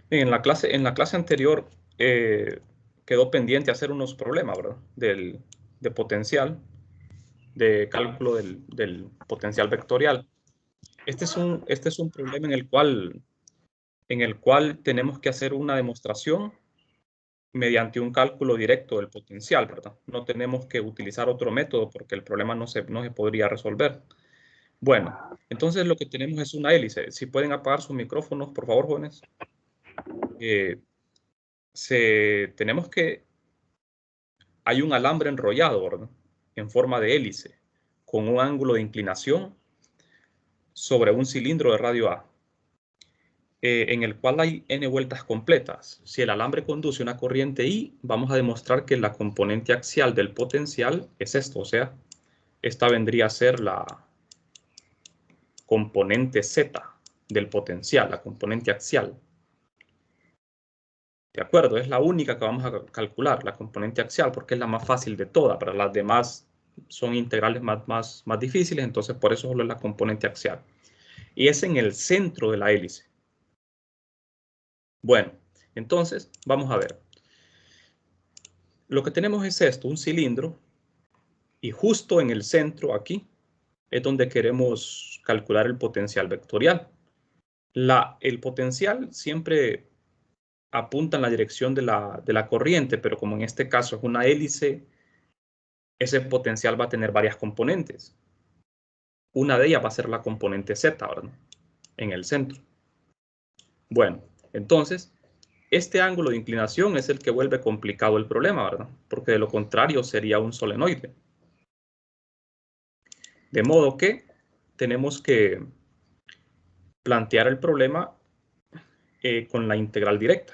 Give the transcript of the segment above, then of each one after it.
Bien, en la clase anterior quedó pendiente hacer unos problemas, ¿verdad? De potencial, de cálculo del potencial vectorial. Este es un problema en el cual tenemos que hacer una demostración mediante un cálculo directo del potencial, ¿verdad? No tenemos que utilizar otro método porque el problema no se podría resolver. Bueno, entonces lo que tenemos es una hélice. Si pueden apagar sus micrófonos, por favor, jóvenes. Tenemos que... Hay un alambre enrollado, ¿verdad? En forma de hélice, con un ángulo de inclinación sobre un cilindro de radio A, en el cual hay n vueltas completas. Si el alambre conduce una corriente I, vamos a demostrar que la componente axial del potencial es esto, o sea, esta vendría a ser la componente Z del potencial, la componente axial. ¿De acuerdo? Es la única que vamos a calcular, la componente axial, porque es la más fácil de todas. Para las demás son integrales más difíciles, entonces por eso solo es la componente axial. Y es en el centro de la hélice. Bueno, entonces vamos a ver. Lo que tenemos es esto, un cilindro, y justo en el centro, aquí, es donde queremos calcular el potencial vectorial. El potencial siempre apunta en la dirección de la corriente, pero como en este caso es una hélice, ese potencial va a tener varias componentes. Una de ellas va a ser la componente Z, ¿verdad? En el centro. Bueno, entonces, este ángulo de inclinación es el que vuelve complicado el problema, ¿verdad? Porque de lo contrario sería un solenoide. De modo que tenemos que plantear el problema con la integral directa.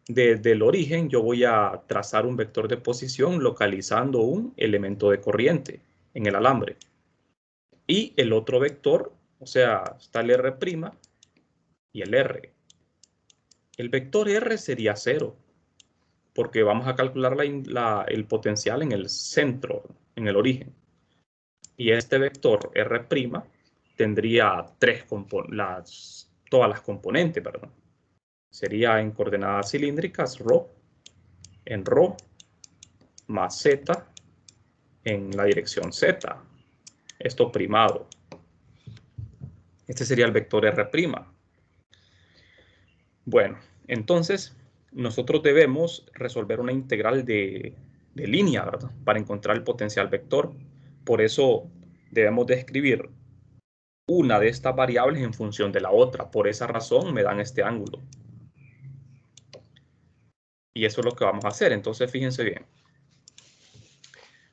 Desde el origen yo voy a trazar un vector de posición localizando un elemento de corriente en el alambre. Y el otro vector, o sea, está el R' y el R. El vector R sería 0, porque vamos a calcular el potencial en el centro, en el origen. Y este vector R' tendría todas las componentes, ¿verdad? Sería en coordenadas cilíndricas ρ, en ρ, más z en la dirección z. Esto primado. Este sería el vector R'. Bueno, entonces nosotros debemos resolver una integral de línea, ¿verdad? Para encontrar el potencial vector. Por eso debemos de escribir una de estas variables en función de la otra. Por esa razón me dan este ángulo. Y eso es lo que vamos a hacer. Entonces, fíjense bien.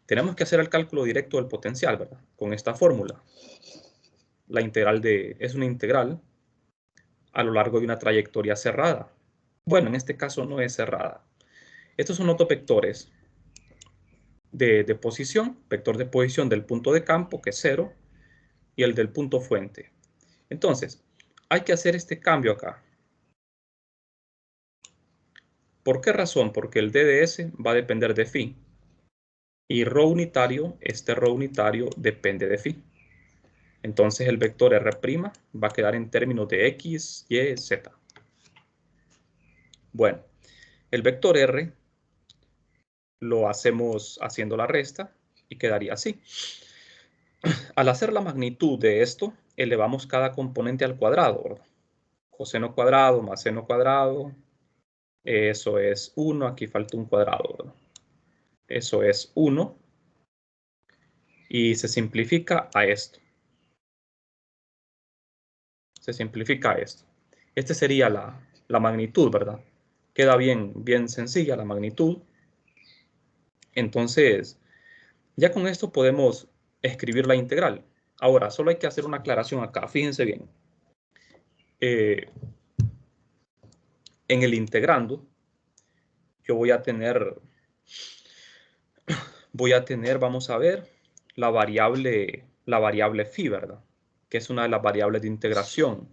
Tenemos que hacer el cálculo directo del potencial, ¿verdad? Con esta fórmula. La integral es una integral a lo largo de una trayectoria cerrada. Bueno, en este caso no es cerrada. Estos son otros vectores de posición, vector de posición del punto de campo, que es 0, y el del punto fuente. Entonces, hay que hacer este cambio acá. ¿Por qué razón? Porque el DDS va a depender de phi. Y ρ unitario, este ρ unitario depende de phi. Entonces el vector R' va a quedar en términos de X, Y, Z. Bueno, el vector R lo hacemos haciendo la resta y quedaría así. Al hacer la magnitud de esto, elevamos cada componente al cuadrado, ¿verdad? Coseno cuadrado más seno cuadrado, eso es 1, aquí falta un cuadrado, ¿verdad? Eso es 1, y se simplifica a esto. Se simplifica a esto. Esta sería la magnitud, ¿verdad? Queda bien sencilla la magnitud. Entonces, ya con esto podemos escribir la integral. Ahora, solo hay que hacer una aclaración acá. Fíjense bien. En el integrando, yo voy a tener, vamos a ver, la variable phi, ¿verdad? Que es una de las variables de integración.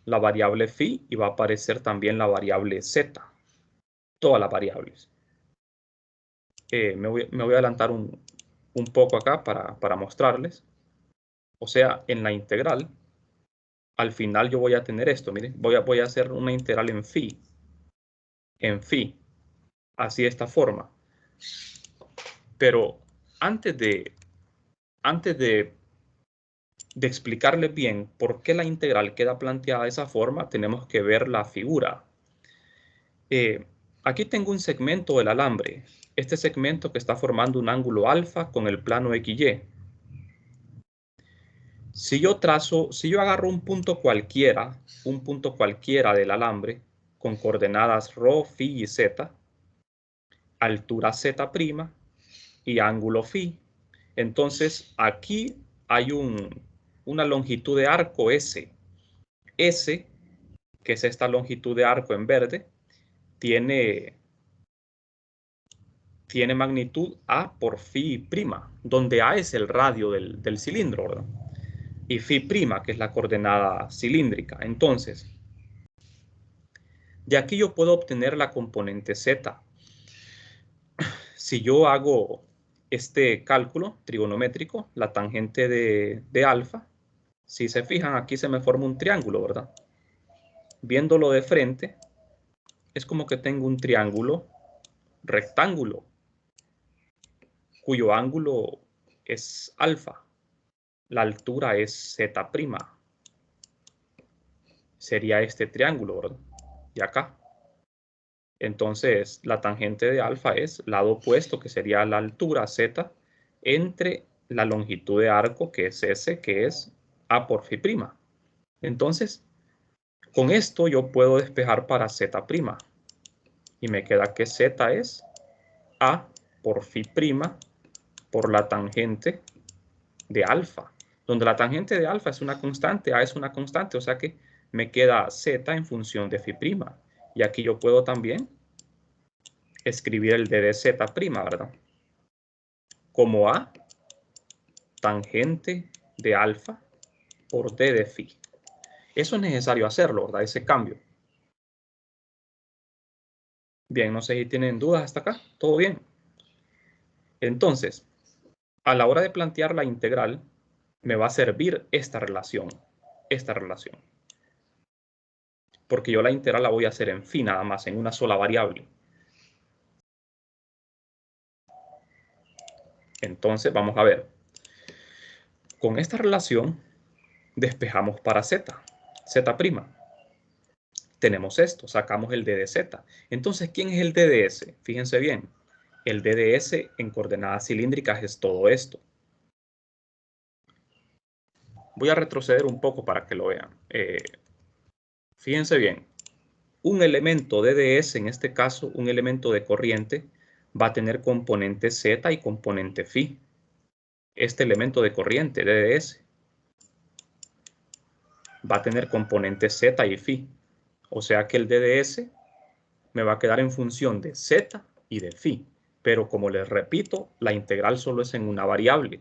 La variable phi, y va a aparecer también la variable z. Todas las variables. Me voy a adelantar un poco acá para mostrarles. O sea, en la integral al final yo voy a tener esto, miren, voy a hacer una integral en phi, así de esta forma. Pero antes de explicarles bien por qué la integral queda planteada de esa forma, tenemos que ver la figura. Aquí tengo un segmento del alambre. Este segmento que está formando un ángulo alfa con el plano XY. Si yo agarro un punto cualquiera del alambre con coordenadas ρ, phi y z, altura z' y ángulo phi, entonces aquí hay una longitud de arco S. S, que es esta longitud de arco en verde, tiene magnitud A por phi prima, donde A es el radio del cilindro, ¿verdad? Y phi prima, que es la coordenada cilíndrica. Entonces, de aquí yo puedo obtener la componente Z. Si yo hago este cálculo trigonométrico, la tangente de alfa, si se fijan, aquí se me forma un triángulo, ¿verdad? Viéndolo de frente, es como que tengo un triángulo rectángulo, cuyo ángulo es alfa. La altura es Z'. Sería este triángulo, ¿verdad? De acá. Entonces, la tangente de alfa es lado opuesto, que sería la altura Z, entre la longitud de arco, que es S, que es A por phi prima. Entonces, con esto yo puedo despejar para Z'. Y me queda que Z es A por phi prima por la tangente de alfa, donde la tangente de alfa es una constante, A es una constante, o sea que me queda Z en función de phi prima. Y aquí yo puedo también escribir el d de Z', ¿verdad? Como A tangente de alfa por d de phi. Eso es necesario hacerlo, ¿verdad? Ese cambio. Bien, no sé si tienen dudas hasta acá. ¿Todo bien? Entonces, a la hora de plantear la integral, me va a servir esta relación. Porque yo la integral la voy a hacer en phi nada más, en una sola variable. Entonces, vamos a ver. Con esta relación, despejamos para z'. Tenemos esto, sacamos el d de z. Entonces, ¿quién es el d de s? Fíjense bien. El d de s en coordenadas cilíndricas es todo esto. Voy a retroceder un poco para que lo vean. Fíjense bien. Un elemento DDS, en este caso, un elemento de corriente, va a tener componente Z y componente phi. Este elemento de corriente, DDS, va a tener componente Z y phi. O sea que el DDS me va a quedar en función de Z y de phi. Pero como les repito, la integral solo es en una variable.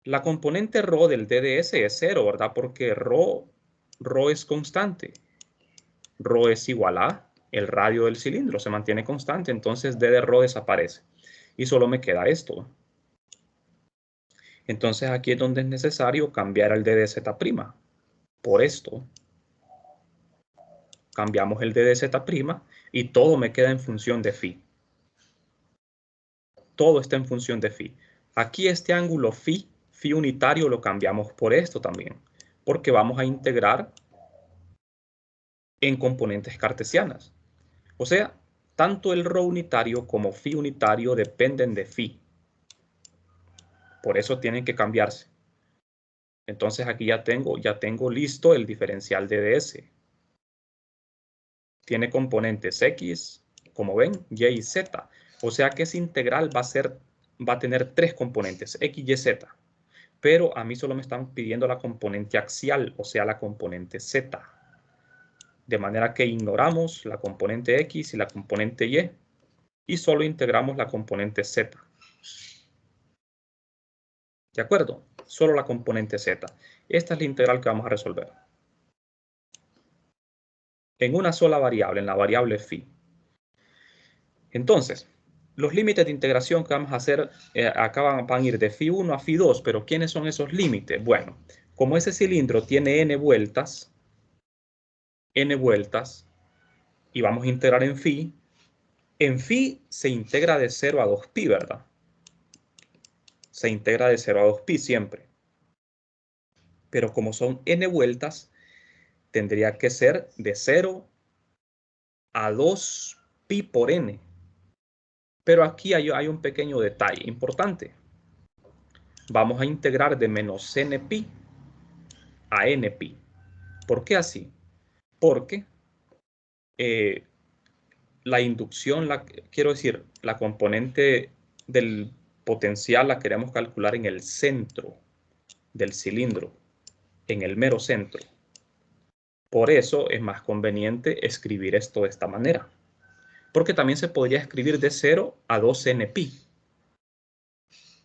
La componente ρ del DDS es 0, ¿verdad? Porque ρ es constante. Ρ es igual a el radio del cilindro, se mantiene constante, entonces d de ρ desaparece. Y solo me queda esto. Entonces aquí es donde es necesario cambiar el d de z'. Por esto, cambiamos el d de z' y todo me queda en función de phi. Todo está en función de phi. Aquí este ángulo phi unitario lo cambiamos por esto también, porque vamos a integrar en componentes cartesianas. O sea, tanto el ρ unitario como phi unitario dependen de phi. Por eso tienen que cambiarse. Entonces aquí ya tengo listo el diferencial de ds. Tiene componentes x, como ven, y y z. O sea que esa integral va a tener tres componentes, x, y, z. Pero a mí solo me están pidiendo la componente axial, o sea, la componente z. De manera que ignoramos la componente x y la componente y solo integramos la componente z. ¿De acuerdo? Solo la componente z. Esta es la integral que vamos a resolver. En una sola variable, en la variable phi. Entonces, los límites de integración que vamos a hacer acá van a ir de phi 1 a phi 2, pero ¿quiénes son esos límites? Bueno, como ese cilindro tiene n vueltas, y vamos a integrar en phi se integra de 0 a 2pi, ¿verdad? Se integra de 0 a 2pi siempre. Pero como son n vueltas, tendría que ser de 0 a 2pi por n. Pero aquí hay un pequeño detalle importante. Vamos a integrar de menos npi a npi. ¿Por qué así? Porque la inducción, quiero decir, la componente del potencial la queremos calcular en el centro del cilindro, en el mero centro. Por eso es más conveniente escribir esto de esta manera. Porque también se podría escribir de 0 a 2npi.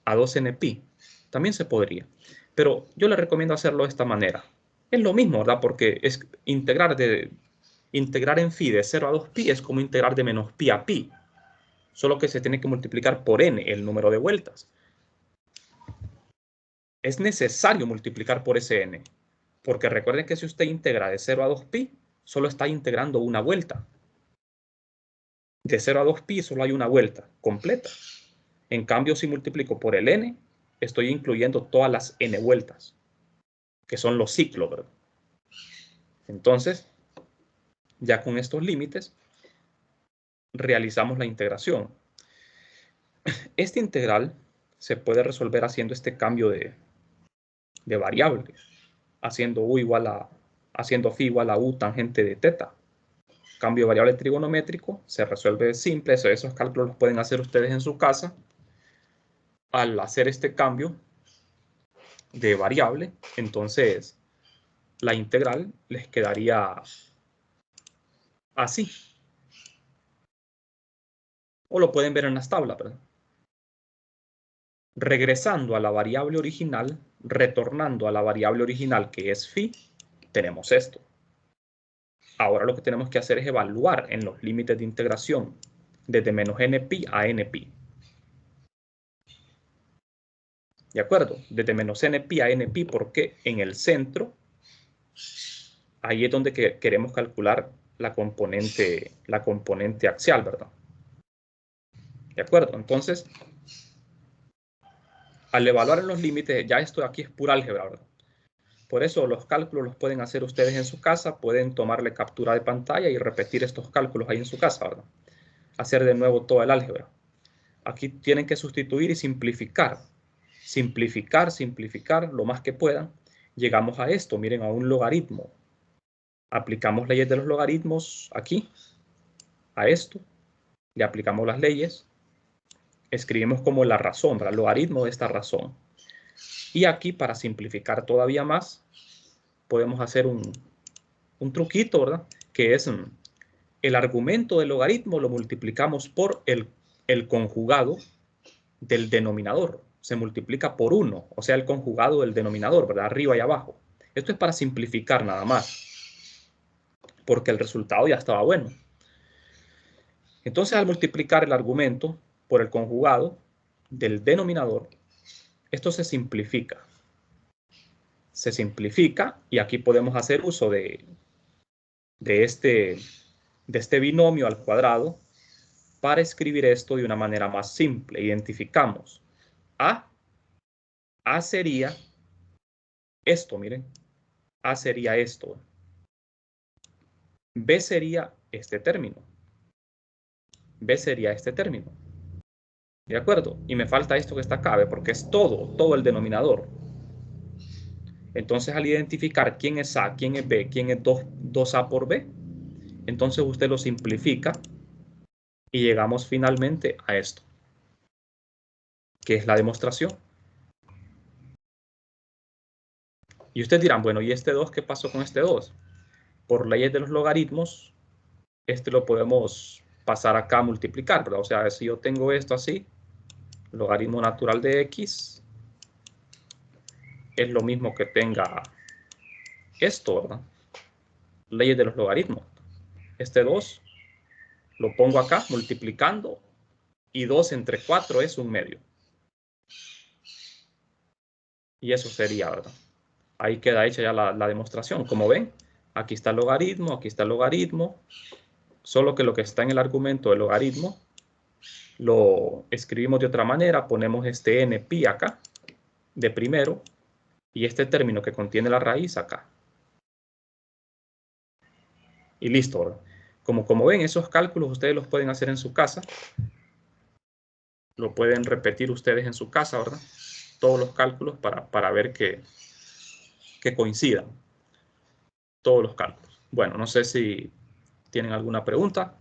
A 2npi. También se podría. Pero yo le recomiendo hacerlo de esta manera. Es lo mismo, ¿verdad? Porque es integrar en phi de 0 a 2pi es como integrar de menos pi a pi. Solo que se tiene que multiplicar por n, el número de vueltas. Es necesario multiplicar por ese n. Porque recuerden que si usted integra de 0 a 2pi, solo está integrando una vuelta. De 0 a 2pi solo hay una vuelta completa. En cambio, si multiplico por el n, estoy incluyendo todas las n vueltas, que son los ciclos, ¿verdad? Entonces, ya con estos límites, realizamos la integración. Esta integral se puede resolver haciendo este cambio de variable, haciendo phi igual a u tangente de teta. Cambio de variable trigonométrico, se resuelve simple, esos cálculos los pueden hacer ustedes en su casa. Al hacer este cambio de variable, entonces la integral les quedaría así. O lo pueden ver en las tablas, ¿verdad? Regresando a la variable original, retornando a la variable original que es phi, tenemos esto. Ahora lo que tenemos que hacer es evaluar en los límites de integración desde menos npi a npi. ¿De acuerdo? Desde menos npi a npi porque en el centro, ahí es donde queremos calcular la componente axial, ¿verdad? ¿De acuerdo? Entonces, al evaluar en los límites, ya esto aquí es pura álgebra, ¿verdad? Por eso los cálculos los pueden hacer ustedes en su casa, pueden tomarle captura de pantalla y repetir estos cálculos ahí en su casa, ¿verdad? Hacer de nuevo toda el álgebra. Aquí tienen que sustituir y simplificar. Simplificar lo más que puedan. Llegamos a esto, miren, a un logaritmo. Aplicamos leyes de los logaritmos aquí, a esto. Le aplicamos las leyes. Escribimos como la razón, ¿verdad? El logaritmo de esta razón. Y aquí, para simplificar todavía más, podemos hacer un truquito, ¿verdad? Que es el argumento del logaritmo lo multiplicamos por el conjugado del denominador. Se multiplica por 1, o sea, el conjugado del denominador, ¿verdad? Arriba y abajo. Esto es para simplificar nada más, porque el resultado ya estaba bueno. Entonces, al multiplicar el argumento por el conjugado del denominador, esto se simplifica. Se simplifica y aquí podemos hacer uso de este binomio al cuadrado para escribir esto de una manera más simple. Identificamos A sería esto, miren. A sería esto. B sería este término. B sería este término. ¿De acuerdo? Y me falta esto que está acá, porque es todo el denominador. Entonces, al identificar quién es A, quién es B, quién es 2A por B, entonces usted lo simplifica y llegamos finalmente a esto, que es la demostración. Y ustedes dirán, bueno, ¿y este 2 qué pasó con este 2? Por leyes de los logaritmos, este lo podemos pasar acá a multiplicar, ¿verdad? O sea, si yo tengo esto así, logaritmo natural de x, es lo mismo que tenga esto, ¿verdad? Leyes de los logaritmos. Este 2 lo pongo acá multiplicando y 2 entre 4 es 1/2. Y eso sería, ¿verdad? Ahí queda hecha ya la demostración. Como ven, aquí está el logaritmo, aquí está el logaritmo. Solo que lo que está en el argumento del logaritmo lo escribimos de otra manera. Ponemos este n pi acá, de primero, y este término que contiene la raíz acá. Y listo, ¿verdad? Como ven, esos cálculos ustedes los pueden hacer en su casa. Lo pueden repetir ustedes en su casa, ¿verdad? Todos los cálculos para ver que coincidan. Todos los cálculos. Bueno, no sé si tienen alguna pregunta.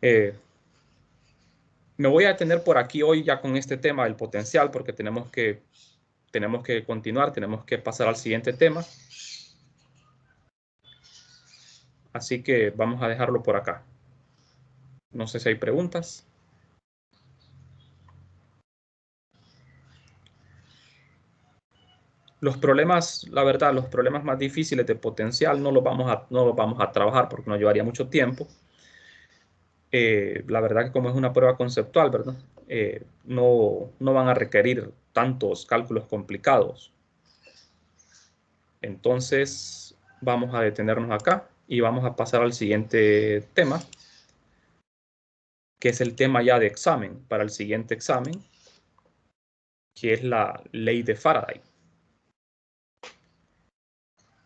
Me voy a detener por aquí hoy ya con este tema del potencial porque tenemos que continuar, tenemos que pasar al siguiente tema. Así que vamos a dejarlo por acá. No sé si hay preguntas. Los problemas, la verdad, los problemas más difíciles de potencial no los vamos a trabajar porque nos llevaría mucho tiempo. La verdad que como es una prueba conceptual, ¿verdad? No van a requerir tantos cálculos complicados. Entonces, vamos a detenernos acá y vamos a pasar al siguiente tema, que es el tema ya de examen, para el siguiente examen, que es la ley de Faraday.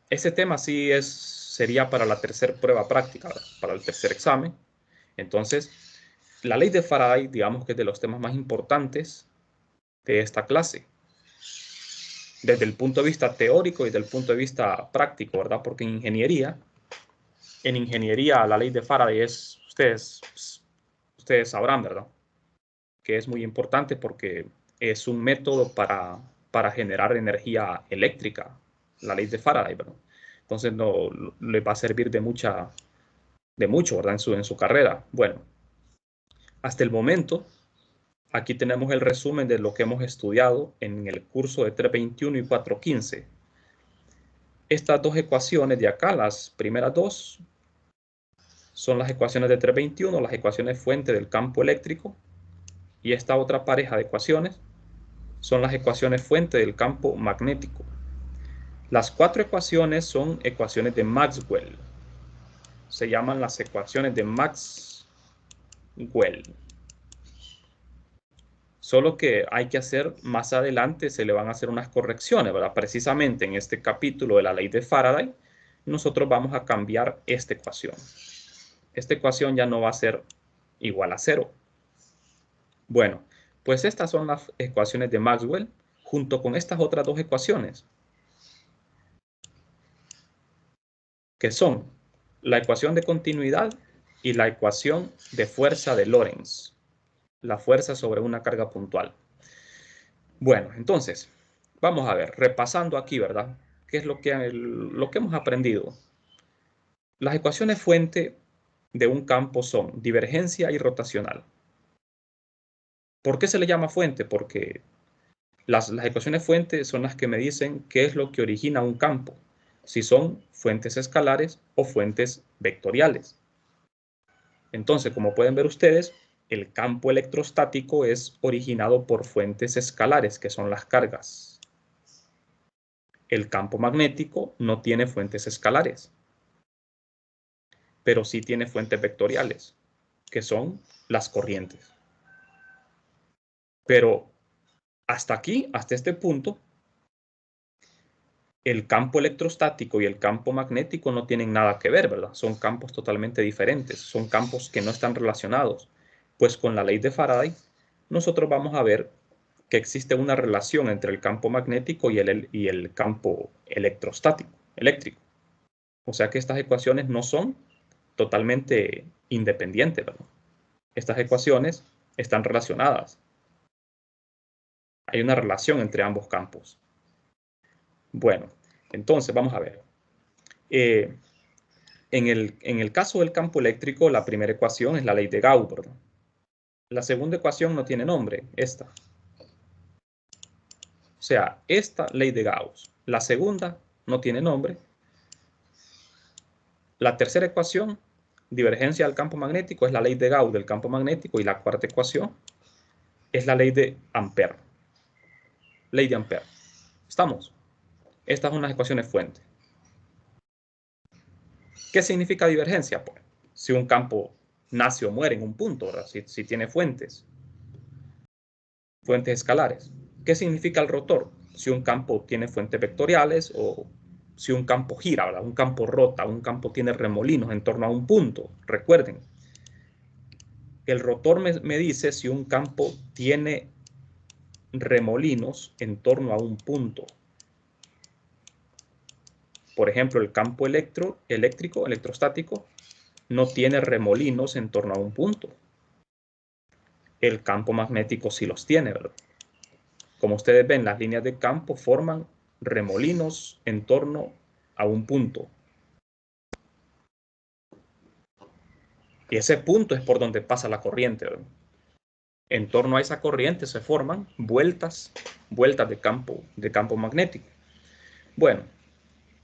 Ese tema sí sería para la tercera prueba práctica, para el tercer examen. Entonces, la ley de Faraday, digamos que es de los temas más importantes de esta clase, desde el punto de vista teórico y desde el punto de vista práctico, ¿verdad? Porque en ingeniería la ley de Faraday es, ustedes sabrán, ¿verdad? Que es muy importante porque es un método para generar energía eléctrica, la ley de Faraday, ¿verdad? Entonces no les va a servir de mucho, ¿verdad? En su carrera. Bueno, hasta el momento, aquí tenemos el resumen de lo que hemos estudiado en el curso de 321 y 415. Estas dos ecuaciones de acá, las primeras dos, son las ecuaciones de 321, las ecuaciones fuente del campo eléctrico, y esta otra pareja de ecuaciones son las ecuaciones fuente del campo magnético. Las cuatro ecuaciones son ecuaciones de Maxwell. Se llaman las ecuaciones de Maxwell. Solo que hay que hacer, más adelante se le van a hacer unas correcciones, ¿verdad? Precisamente en este capítulo de la ley de Faraday, nosotros vamos a cambiar esta ecuación. Esta ecuación ya no va a ser igual a 0. Bueno, pues estas son las ecuaciones de Maxwell junto con estas otras dos ecuaciones, que son la ecuación de continuidad y la ecuación de fuerza de Lorentz, la fuerza sobre una carga puntual. Bueno, entonces, vamos a ver, repasando aquí, ¿verdad? ¿Qué es lo que hemos aprendido? Las ecuaciones fuente de un campo son divergencia y rotacional. ¿Por qué se le llama fuente? Porque las ecuaciones fuente son las que me dicen qué es lo que origina un campo, si son fuentes escalares o fuentes vectoriales. Entonces, como pueden ver ustedes, el campo electrostático es originado por fuentes escalares, que son las cargas. El campo magnético no tiene fuentes escalares, pero sí tiene fuentes vectoriales, que son las corrientes. Pero hasta aquí, hasta este punto, el campo electrostático y el campo magnético no tienen nada que ver, ¿verdad? Son campos totalmente diferentes, son campos que no están relacionados. Pues con la ley de Faraday, nosotros vamos a ver que existe una relación entre el campo magnético y el campo electrostático, eléctrico. O sea que estas ecuaciones no son totalmente independientes, ¿verdad? Estas ecuaciones están relacionadas. Hay una relación entre ambos campos. Bueno, entonces vamos a ver. En el caso del campo eléctrico, la primera ecuación es la ley de Gauss, ¿verdad? La segunda ecuación no tiene nombre, esta. O sea, esta ley de Gauss. La segunda no tiene nombre. La tercera ecuación, divergencia del campo magnético, es la ley de Gauss del campo magnético. Y la cuarta ecuación es la ley de Ampère. Ley de Ampère. ¿Estamos? Estas son las ecuaciones fuente. ¿Qué significa divergencia? Pues, si un campo nace o muere en un punto, ¿verdad? Si tiene fuentes escalares. ¿Qué significa el rotor? Si un campo tiene fuentes vectoriales o si un campo gira, ¿verdad? Un campo rota, un campo tiene remolinos en torno a un punto. Recuerden, el rotor me dice si un campo tiene remolinos en torno a un punto. Por ejemplo, el campo electrostático, no tiene remolinos en torno a un punto. El campo magnético sí los tiene, ¿verdad? Como ustedes ven, las líneas de campo forman remolinos en torno a un punto. Y ese punto es por donde pasa la corriente, ¿verdad? En torno a esa corriente se forman vueltas de campo magnético. Bueno,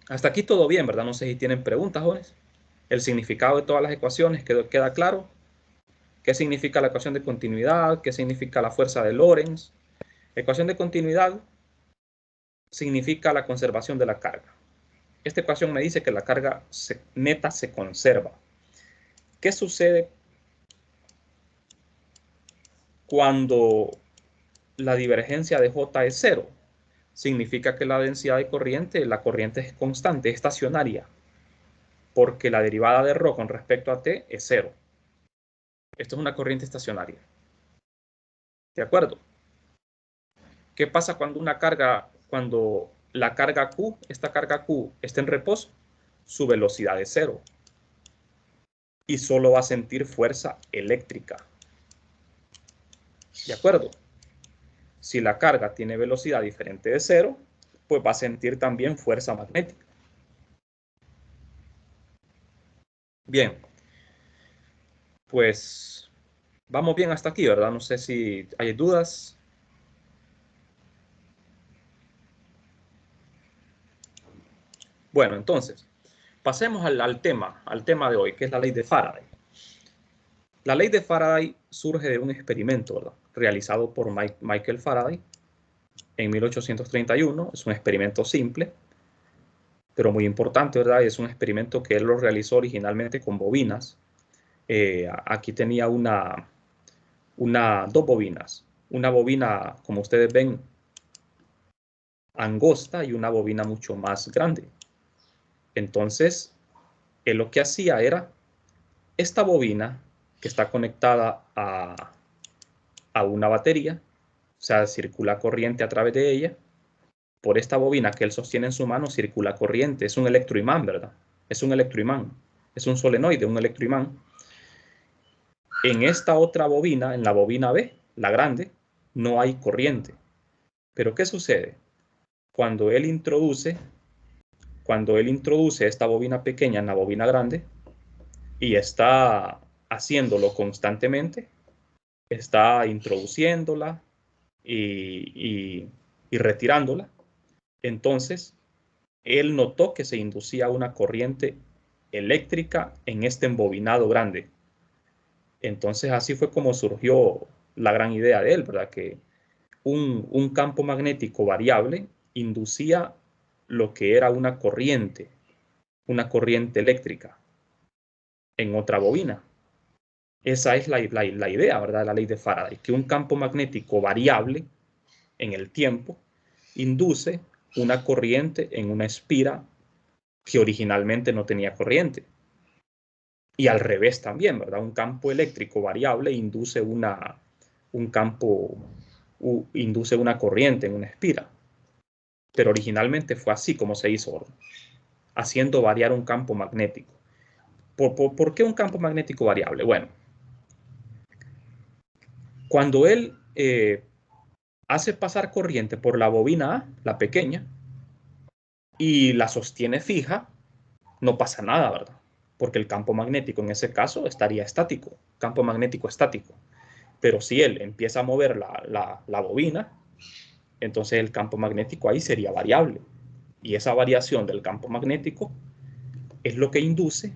hasta aquí todo bien, ¿verdad? No sé si tienen preguntas, jóvenes. El significado de todas las ecuaciones queda claro. ¿Qué significa la ecuación de continuidad? ¿Qué significa la fuerza de Lorentz? Ecuación de continuidad significa la conservación de la carga. Esta ecuación me dice que la carga neta se conserva. ¿Qué sucede cuando la divergencia de J es cero? Significa que la densidad de corriente, la corriente es constante, es estacionaria, porque la derivada de ρ con respecto a t es cero. Esto es una corriente estacionaria. ¿De acuerdo? ¿Qué pasa cuando la carga Q, esta carga Q está en reposo? Su velocidad es cero. Y solo va a sentir fuerza eléctrica. ¿De acuerdo? Si la carga tiene velocidad diferente de cero, pues va a sentir también fuerza magnética. Bien. Pues vamos bien hasta aquí, ¿verdad? No sé si hay dudas. Bueno, entonces, pasemos al tema de hoy, que es la ley de Faraday. La ley de Faraday surge de un experimento, ¿verdad? Realizado por Michael Faraday en 1831. Es un experimento simple, pero muy importante, ¿verdad? Es un experimento que él lo realizó originalmente con bobinas. Aquí tenía dos bobinas. Una bobina, como ustedes ven, angosta y una bobina mucho más grande. Entonces, él lo que hacía era, esta bobina que está conectada a una batería, o sea, circula corriente a través de ella. Por esta bobina que él sostiene en su mano circula corriente. Es un electroimán, ¿verdad? Es un electroimán. Es un solenoide, un electroimán. En esta otra bobina, en la bobina B, la grande, no hay corriente. Pero ¿qué sucede? Cuando él introduce esta bobina pequeña en la bobina grande y está haciéndolo constantemente, está introduciéndola y retirándola, entonces él notó que se inducía una corriente eléctrica en este embobinado grande. Entonces así fue como surgió la gran idea de él, ¿verdad? Que un campo magnético variable inducía lo que era una corriente eléctrica en otra bobina. Esa es la idea, ¿verdad? La ley de Faraday, que un campo magnético variable en el tiempo induce una corriente en una espira que originalmente no tenía corriente. Y al revés también, ¿verdad? Un campo eléctrico variable induce una corriente en una espira. Pero originalmente fue así como se hizo, haciendo variar un campo magnético. ¿Por qué un campo magnético variable? Bueno, cuando él hace pasar corriente por la bobina A, la pequeña, y la sostiene fija, no pasa nada, ¿verdad? Porque el campo magnético en ese caso estaría estático, campo magnético estático. Pero si él empieza a mover la bobina, entonces el campo magnético ahí sería variable. Y esa variación del campo magnético es lo que induce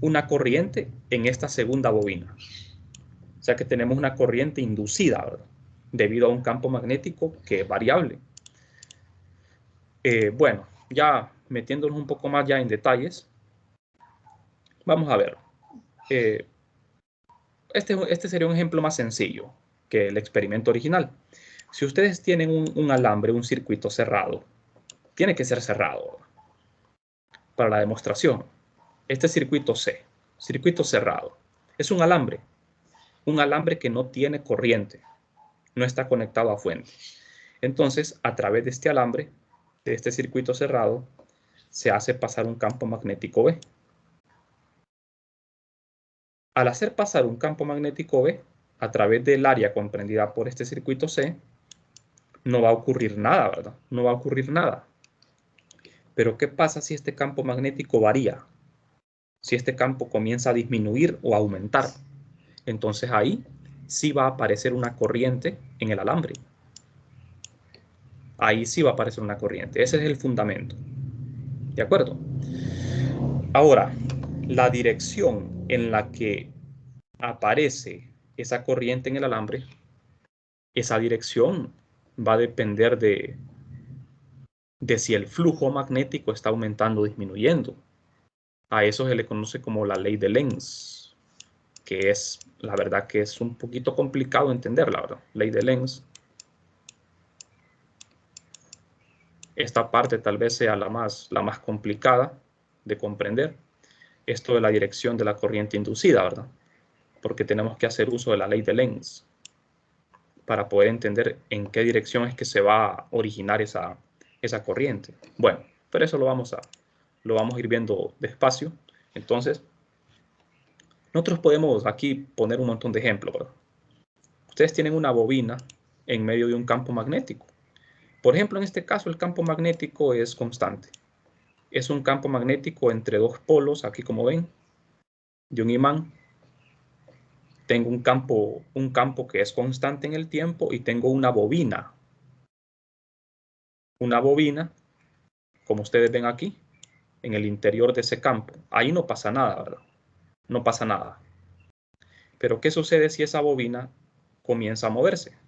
una corriente en esta segunda bobina. O sea que tenemos una corriente inducida, ¿verdad? Debido a un campo magnético que es variable. Bueno, ya metiéndonos un poco más ya en detalles, vamos a ver. Este sería un ejemplo más sencillo que el experimento original. Si ustedes tienen un alambre, un circuito cerrado, tiene que ser cerrado para la demostración. Este circuito C, circuito cerrado, es un alambre que no tiene corriente, no está conectado a fuente. Entonces, a través de este alambre, de este circuito cerrado, se hace pasar un campo magnético B. Al hacer pasar un campo magnético B a través del área comprendida por este circuito C, no va a ocurrir nada, ¿verdad? No va a ocurrir nada. Pero ¿qué pasa si este campo magnético varía? Si este campo comienza a disminuir o a aumentar, entonces ahí sí va a aparecer una corriente en el alambre. Ahí sí va a aparecer una corriente. Ese es el fundamento. ¿De acuerdo? Ahora, la dirección en la que aparece esa corriente en el alambre, esa dirección va a depender de si el flujo magnético está aumentando o disminuyendo. A eso se le conoce como la ley de Lenz, que es, la verdad que es un poquito complicado entenderla, ¿verdad? Ley de Lenz. Esta parte tal vez sea la más complicada de comprender. Esto de la dirección de la corriente inducida, ¿verdad? Porque tenemos que hacer uso de la ley de Lenz para poder entender en qué dirección es que se va a originar esa corriente. Bueno, pero eso lo vamos a ir viendo despacio. Entonces, nosotros podemos aquí poner un montón de ejemplos, ¿verdad? Ustedes tienen una bobina en medio de un campo magnético. Por ejemplo, en este caso el campo magnético es constante. Es un campo magnético entre dos polos, aquí como ven, de un imán. Tengo un campo que es constante en el tiempo y tengo una bobina. Una bobina, como ustedes ven aquí, en el interior de ese campo. Ahí no pasa nada, ¿verdad? No pasa nada. Pero ¿qué sucede si esa bobina comienza a moverse?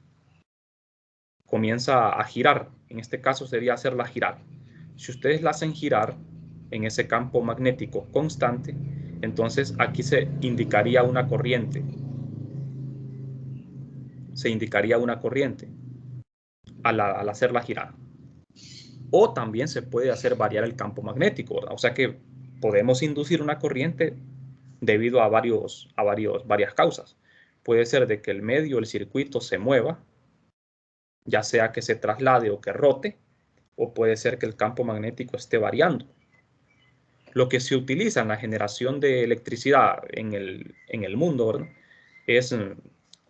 Comienza a girar. En este caso sería hacerla girar. Si ustedes la hacen girar en ese campo magnético constante, entonces aquí se indicaría una corriente. Se indicaría una corriente al hacerla girar. O también se puede hacer variar el campo magnético, ¿verdad? O sea que podemos inducir una corriente debido a varias causas. Puede ser de que el medio, el circuito se mueva, ya sea que se traslade o que rote, o puede ser que el campo magnético esté variando. Lo que se utiliza en la generación de electricidad en el mundo, ¿verdad? Es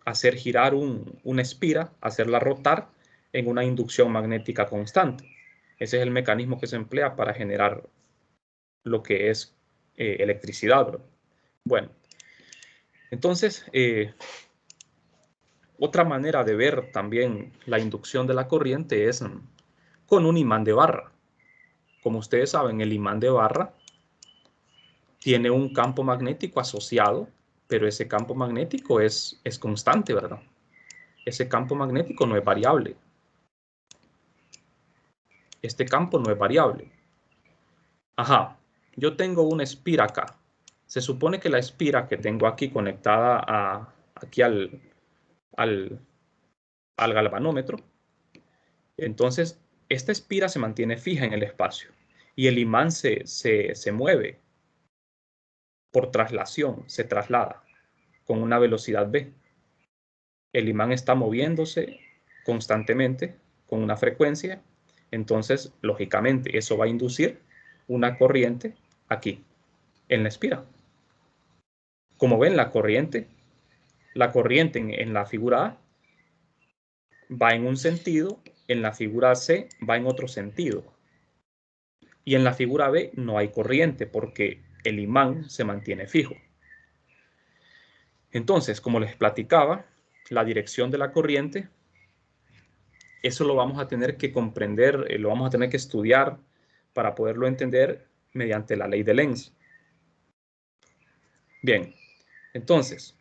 hacer girar una espira, hacerla rotar en una inducción magnética constante. Ese es el mecanismo que se emplea para generar lo que es electricidad, ¿verdad? Bueno, entonces, otra manera de ver también la inducción de la corriente es con un imán de barra. Como ustedes saben, el imán de barra tiene un campo magnético asociado, pero ese campo magnético es constante, ¿verdad? Ese campo magnético no es variable. Este campo no es variable. Ajá, yo tengo una espira acá. Se supone que la espira que tengo aquí conectada aquí al galvanómetro, entonces esta espira se mantiene fija en el espacio y el imán se mueve por traslación, se traslada con una velocidad v. El imán está moviéndose constantemente con una frecuencia, entonces lógicamente eso va a inducir una corriente aquí en la espira. Como ven, la corriente en la figura A va en un sentido, en la figura C va en otro sentido. Y en la figura B no hay corriente porque el imán se mantiene fijo. Entonces, como les platicaba, la dirección de la corriente, eso lo vamos a tener que comprender, lo vamos a tener que estudiar para poderlo entender mediante la ley de Lenz. Bien, entonces,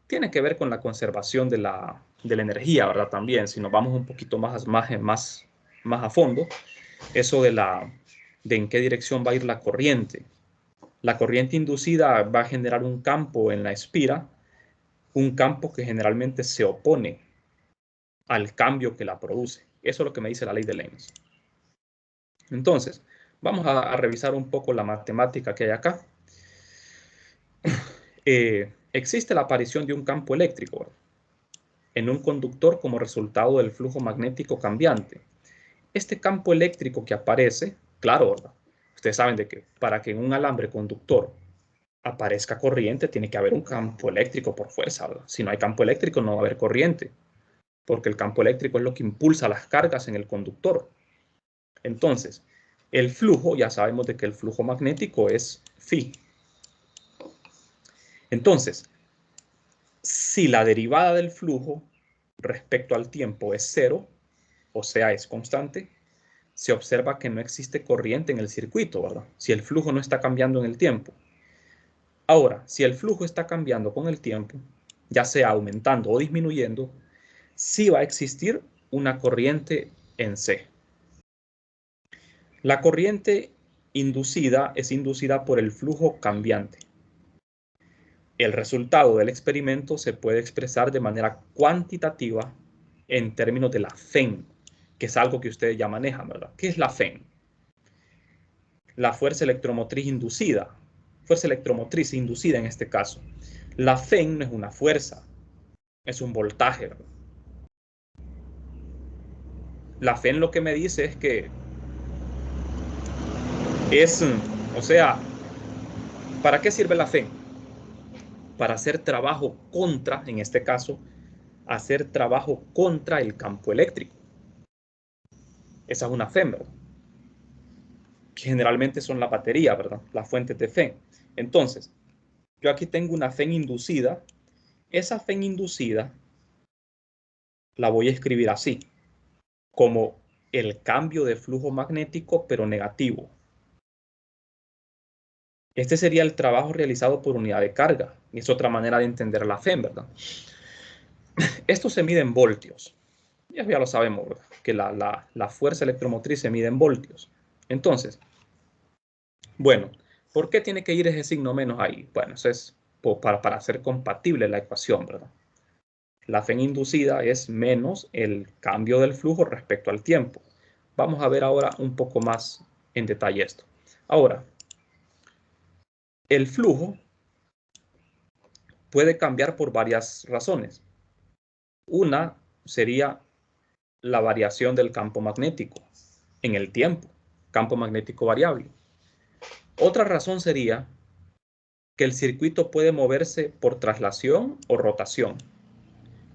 tiene que ver con la conservación de la energía, ¿verdad? También, si nos vamos un poquito más a fondo, eso de en qué dirección va a ir la corriente. La corriente inducida va a generar un campo en la espira, un campo que generalmente se opone al cambio que la produce. Eso es lo que me dice la ley de Lenz. Entonces, vamos a revisar un poco la matemática que hay acá. Existe la aparición de un campo eléctrico, ¿verdad?, en un conductor como resultado del flujo magnético cambiante. Este campo eléctrico que aparece, claro, ¿verdad?, ustedes saben de que para que en un alambre conductor aparezca corriente, tiene que haber un campo eléctrico por fuerza, ¿verdad? Si no hay campo eléctrico, no va a haber corriente, porque el campo eléctrico es lo que impulsa las cargas en el conductor. Entonces, el flujo, ya sabemos de que el flujo magnético es phi. Entonces, si la derivada del flujo respecto al tiempo es cero, o sea, es constante, se observa que no existe corriente en el circuito, ¿verdad? Si el flujo no está cambiando en el tiempo. Ahora, si el flujo está cambiando con el tiempo, ya sea aumentando o disminuyendo, sí va a existir una corriente en C. La corriente inducida es inducida por el flujo cambiante. El resultado del experimento se puede expresar de manera cuantitativa en términos de la FEM, que es algo que ustedes ya manejan, ¿verdad? ¿Qué es la FEM? La fuerza electromotriz inducida. Fuerza electromotriz inducida en este caso. La FEM no es una fuerza, es un voltaje, ¿verdad? La FEM lo que me dice es que o sea, ¿para qué sirve la FEM? Para hacer trabajo contra, en este caso, hacer trabajo contra el campo eléctrico. Esa es una FEM, ¿verdad?, que generalmente son la batería, ¿verdad?, las fuentes de FEM. Entonces, yo aquí tengo una FEM inducida. Esa FEM inducida la voy a escribir así, como el cambio de flujo magnético, pero negativo. Este sería el trabajo realizado por unidad de carga. Y es otra manera de entender la FEM, ¿verdad? Esto se mide en voltios. Ya lo sabemos, ¿verdad?, que la fuerza electromotriz se mide en voltios. Entonces, bueno, ¿por qué tiene que ir ese signo menos ahí? Bueno, eso es para hacer compatible la ecuación, ¿verdad? La FEM inducida es menos el cambio del flujo respecto al tiempo. Vamos a ver ahora un poco más en detalle esto. Ahora, el flujo puede cambiar por varias razones. Una sería la variación del campo magnético en el tiempo, campo magnético variable. Otra razón sería que el circuito puede moverse por traslación o rotación.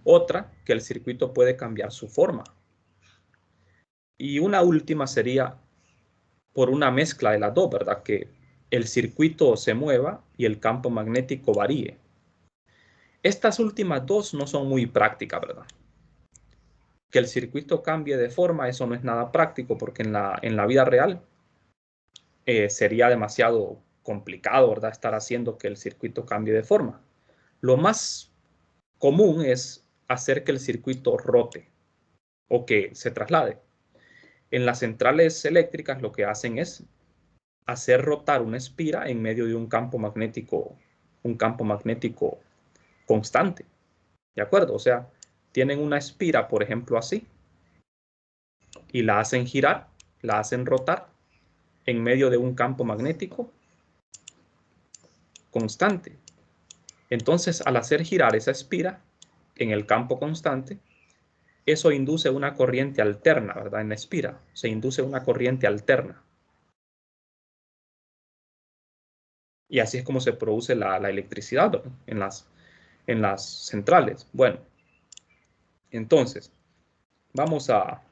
Otra, que el circuito puede cambiar su forma. Y una última sería por una mezcla de las dos, ¿verdad?, que el circuito se mueva y el campo magnético varíe. Estas últimas dos no son muy prácticas, ¿verdad? Que el circuito cambie de forma, eso no es nada práctico, porque en la vida real sería demasiado complicado, ¿verdad?, estar haciendo que el circuito cambie de forma. Lo más común es hacer que el circuito rote o que se traslade. En las centrales eléctricas lo que hacen es hacer rotar una espira en medio de un campo magnético constante. ¿De acuerdo? O sea, tienen una espira, por ejemplo, así, y la hacen girar, la hacen rotar en medio de un campo magnético constante. Entonces, al hacer girar esa espira en el campo constante, eso induce una corriente alterna, ¿verdad? En la espira se induce una corriente alterna. Y así es como se produce la electricidad, ¿verdad?, en las centrales. Bueno, entonces, vamos a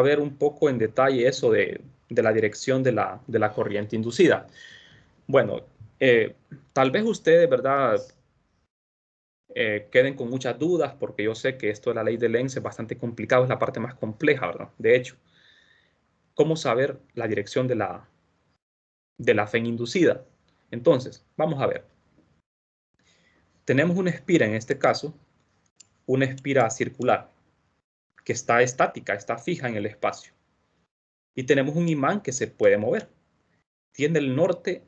ver un poco en detalle eso de la dirección de la corriente inducida. Bueno, tal vez ustedes, ¿verdad?, queden con muchas dudas, porque yo sé que esto de la ley de Lenz es bastante complicado, es la parte más compleja, ¿verdad? De hecho, ¿cómo saber la dirección de la FEM inducida? Entonces, vamos a ver. Tenemos una espira, en este caso, una espira circular. que está estática, está fija en el espacio. Y tenemos un imán que se puede mover. Tiene el norte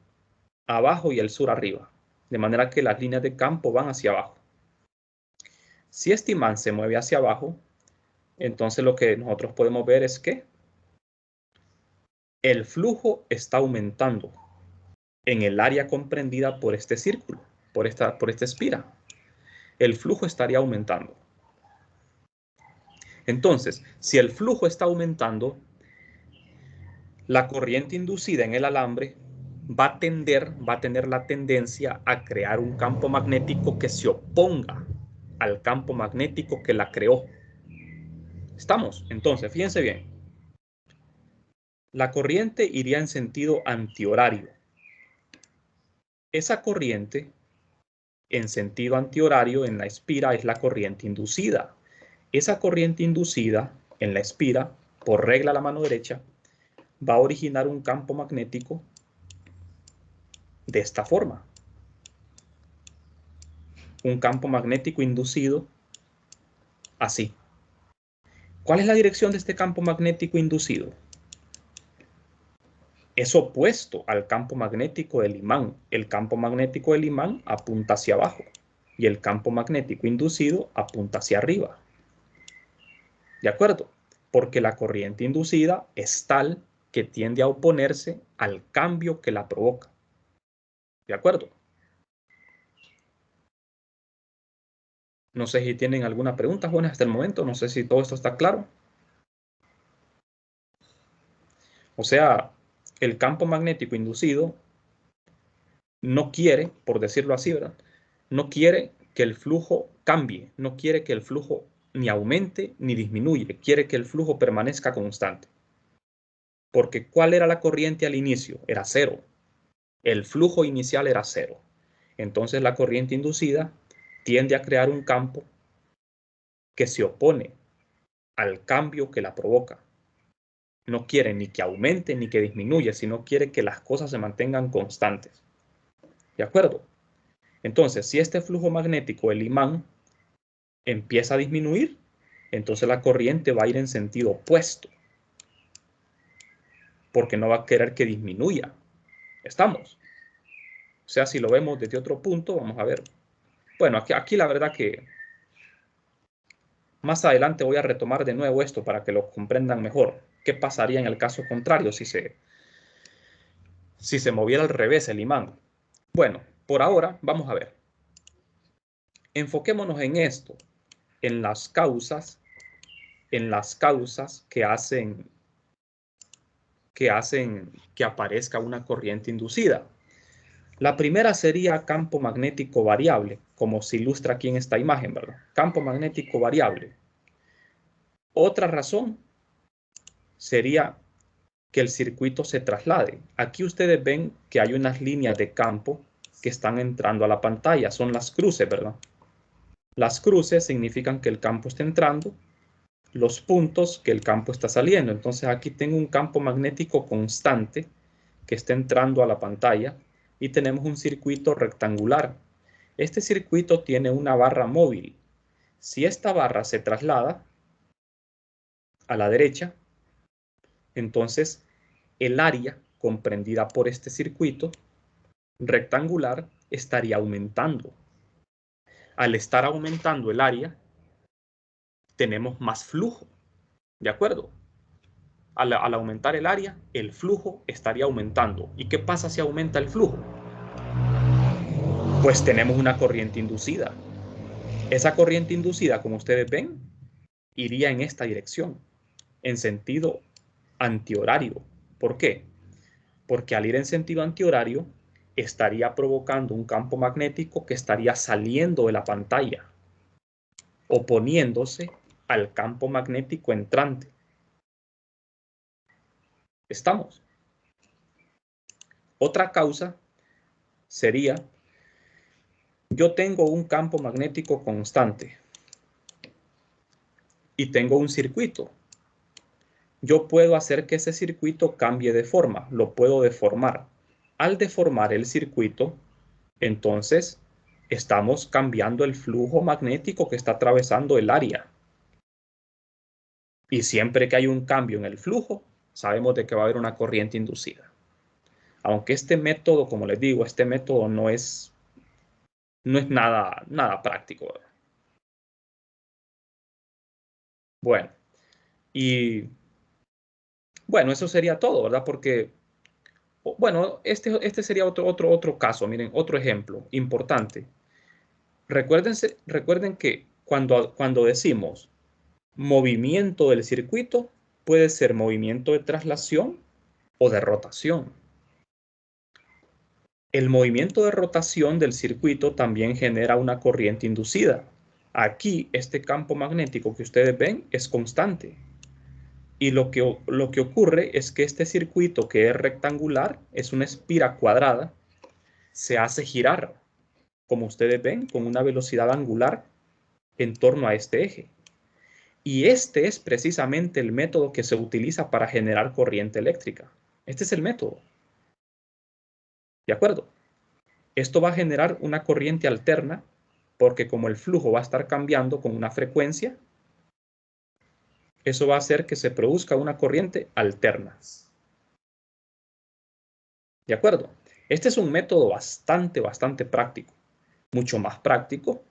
abajo y el sur arriba, de manera que las líneas de campo van hacia abajo. Si este imán se mueve hacia abajo, entonces lo que nosotros podemos ver es que el flujo está aumentando en el área comprendida por este círculo, por esta espira. El flujo estaría aumentando. Entonces, si el flujo está aumentando, la corriente inducida en el alambre va a tener la tendencia a crear un campo magnético que se oponga al campo magnético que la creó. ¿Estamos? Entonces, fíjense bien. La corriente iría en sentido antihorario. Esa corriente en sentido antihorario en la espira es la corriente inducida. Esa corriente inducida en la espira, por regla a la mano derecha, va a originar un campo magnético de esta forma. Un campo magnético inducido así. ¿Cuál es la dirección de este campo magnético inducido? Es opuesto al campo magnético del imán. El campo magnético del imán apunta hacia abajo y el campo magnético inducido apunta hacia arriba. ¿De acuerdo? Porque la corriente inducida es tal que tiende a oponerse al cambio que la provoca. ¿De acuerdo? No sé si tienen alguna pregunta, jóvenes, hasta el momento. No sé si todo esto está claro. O sea, el campo magnético inducido no quiere, por decirlo así, ¿verdad? No quiere que el flujo cambie, no quiere que el flujo ni aumente ni disminuye, quiere que el flujo permanezca constante. Porque ¿cuál era la corriente al inicio? Era cero. El flujo inicial era cero. Entonces la corriente inducida tiende a crear un campo que se opone al cambio que la provoca. No quiere ni que aumente ni que disminuya, sino quiere que las cosas se mantengan constantes. ¿De acuerdo? Entonces, si este flujo magnético, el imán, empieza a disminuir, entonces la corriente va a ir en sentido opuesto, porque no va a querer que disminuya. ¿Estamos? O sea, si lo vemos desde otro punto, vamos a ver. Bueno, aquí la verdad que más adelante voy a retomar de nuevo esto para que lo comprendan mejor. ¿Qué pasaría en el caso contrario si se moviera al revés el imán? Bueno, por ahora vamos a ver. Enfoquémonos en esto, en las causas que hacen que aparezca una corriente inducida. La primera sería campo magnético variable, como se ilustra aquí en esta imagen, ¿verdad? Campo magnético variable. Otra razón sería que el circuito se traslade. Aquí ustedes ven que hay unas líneas de campo que están entrando a la pantalla. Son las cruces, ¿verdad? Las cruces significan que el campo está entrando, los puntos que el campo está saliendo. Entonces aquí tengo un campo magnético constante que está entrando a la pantalla y tenemos un circuito rectangular. Este circuito tiene una barra móvil. Si esta barra se traslada a la derecha, entonces el área comprendida por este circuito rectangular estaría aumentando. Al estar aumentando el área, tenemos más flujo. ¿De acuerdo? Al aumentar el área, el flujo estaría aumentando. ¿Y qué pasa si aumenta el flujo? Pues tenemos una corriente inducida. Esa corriente inducida, como ustedes ven, iría en esta dirección, en sentido antihorario. ¿Por qué? Porque al ir en sentido antihorario, estaría provocando un campo magnético que estaría saliendo de la pantalla, oponiéndose al campo magnético entrante. ¿Estamos? Otra causa sería, yo tengo un campo magnético constante y tengo un circuito. Yo puedo hacer que ese circuito cambie de forma, lo puedo deformar. Al deformar el circuito, entonces estamos cambiando el flujo magnético que está atravesando el área. Y siempre que hay un cambio en el flujo, sabemos de que va a haber una corriente inducida. Aunque este método, como les digo, este método no es nada práctico, ¿verdad? Bueno, y bueno, eso sería todo, ¿verdad? Porque, bueno, este sería otro caso. Miren, otro ejemplo importante. Recuerden que cuando decimos movimiento del circuito, puede ser movimiento de traslación o de rotación. El movimiento de rotación del circuito también genera una corriente inducida. Aquí, este campo magnético que ustedes ven es constante. Y lo que ocurre es que este circuito, que es rectangular, es una espira cuadrada, se hace girar, como ustedes ven, con una velocidad angular en torno a este eje. Y este es precisamente el método que se utiliza para generar corriente eléctrica. Este es el método. ¿De acuerdo? Esto va a generar una corriente alterna porque como el flujo va a estar cambiando con una frecuencia, eso va a hacer que se produzca una corriente alterna. ¿De acuerdo? Este es un método bastante práctico, mucho más práctico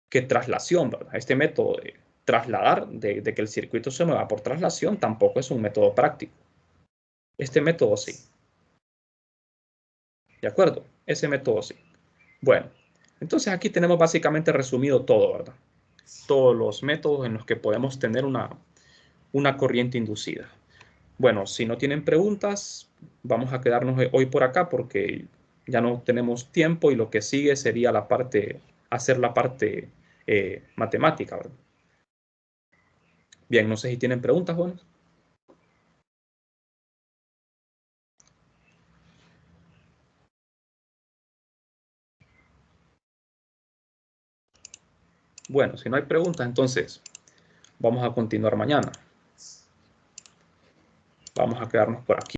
que traslación, ¿verdad? Este método de trasladar, de que el circuito se mueva por traslación, tampoco es un método práctico. Este método sí. ¿De acuerdo? Ese método sí. Bueno, entonces aquí tenemos básicamente resumido todo, ¿verdad? Todos los métodos en los que podemos tener una corriente inducida. Bueno, si no tienen preguntas, vamos a quedarnos hoy por acá porque ya no tenemos tiempo y lo que sigue sería hacer la parte matemática, ¿verdad? Bien, no sé si tienen preguntas, bueno. Bueno, si no hay preguntas, entonces vamos a continuar mañana. Vamos a quedarnos por aquí.